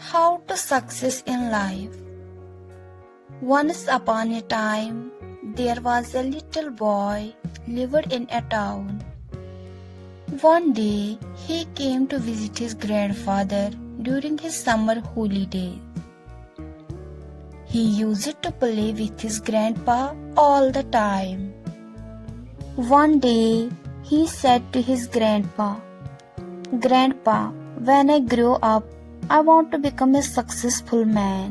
How to success in life. Once upon a time, there was a little boy lived in a town. One day, he came to visit his grandfather during his summer holidays. He used to play with his grandpa all the time. One day, he said to his grandpa, "Grandpa, when I grow up, I want to become a successful man.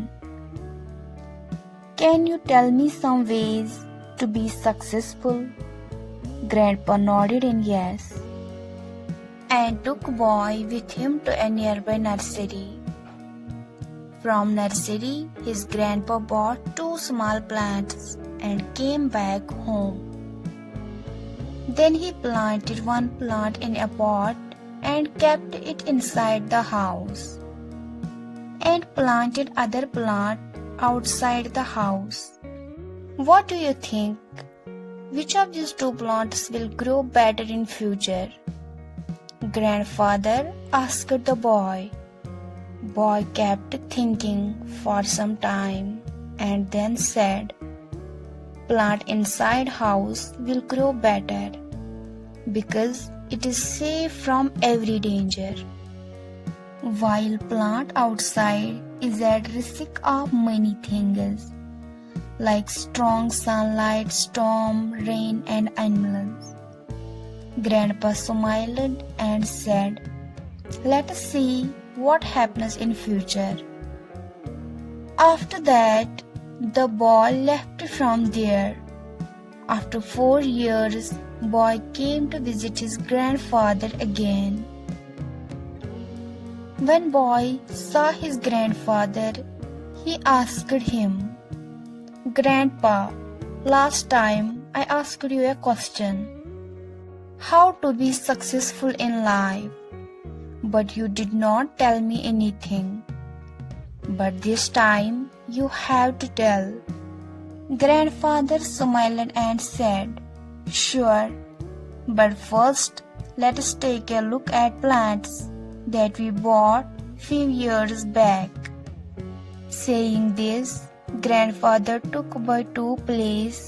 Can you tell me some ways to be successful?" Grandpa nodded in yes and took boy with him to a nearby nursery. From nursery, his grandpa bought 2 small plants and came back home. Then he planted one plant in a pot and kept it inside the house, and planted other plant outside the house. What do you think? Which of these 2 plants will grow better in future? Grandfather asked the boy. Boy kept thinking for some time and then said, "Plant inside house will grow better because it is safe from every danger, while plant outside is at risk of many things like strong sunlight, storm, rain and animals." Grandpa smiled and said, "Let us see what happens in future." After that, the boy left from there. After 4 years, boy came to visit his grandfather again. When boy saw his grandfather, he asked him, "Grandpa, last time I asked you a question, how to be successful in life, but you did not tell me anything. But this time you have to tell." Grandfather smiled and said, "Sure, but first let us take a look at plants that we bought few years back." Saying this, grandfather took boy to place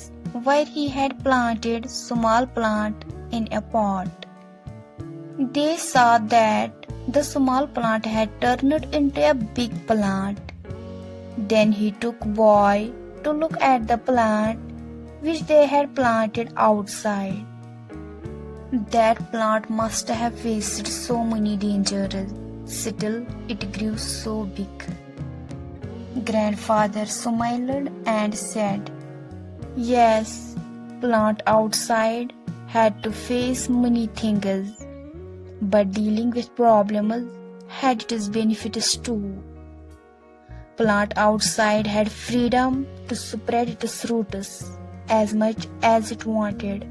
where he had planted small plant in a pot. They saw that the small plant had turned into a big plant. Then he took boy to look at the plant which they had planted outside. That plant must have faced so many dangers, still it grew so big. Grandfather smiled and said, "Yes, plant outside had to face many things, but dealing with problems had its benefits too. Plant outside had freedom to spread its roots as much as it wanted.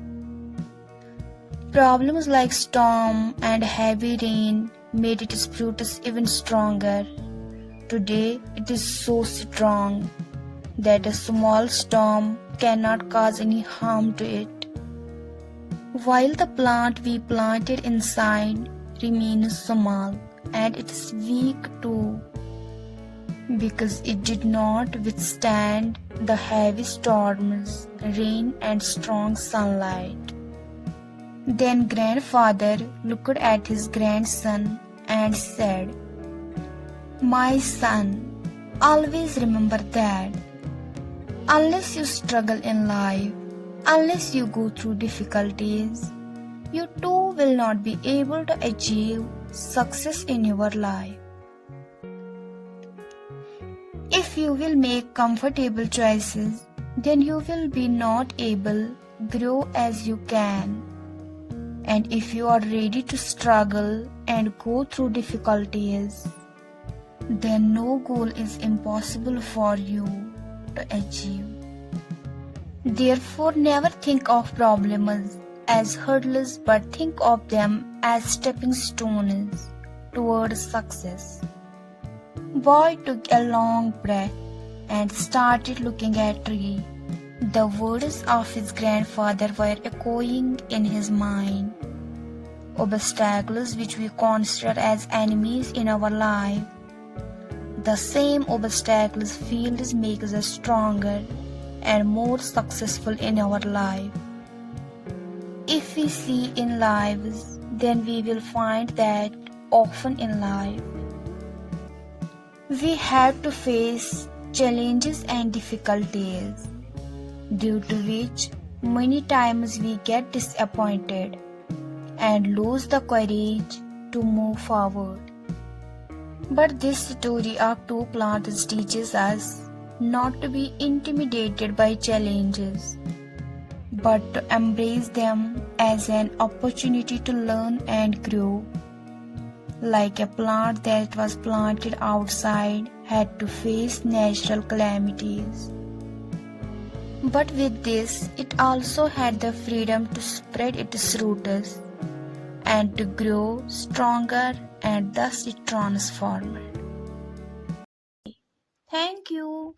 Problems like storm and heavy rain made its roots even stronger. Today it is so strong that a small storm cannot cause any harm to it, while the plant we planted inside remains small and it is weak too, because it did not withstand the heavy storms, rain and strong sunlight." Then grandfather looked at his grandson and said, "My son, always remember that unless you struggle in life, unless you go through difficulties, you too will not be able to achieve success in your life. If you will make comfortable choices, then you will be not able to grow as you can. And if you are ready to struggle and go through difficulties, then no goal is impossible for you to achieve. Therefore, never think of problems as hurdles, but think of them as stepping stones towards success." Boy took a long breath and started looking at tree. The words of his grandfather were echoing in his mind. Obstacles which we consider as enemies in our life, The same obstacles fields makes us stronger and more successful in our life. If we see in lives, then we will find that often in life we have to face challenges and difficulties, due to which many times we get disappointed and lose the courage to move forward. But this story of two plants teaches us not to be intimidated by challenges, but to embrace them as an opportunity to learn and grow. Like a plant that was planted outside had to face natural calamities, but with this, it also had the freedom to spread its roots and to grow stronger, and thus it transformed. Thank you.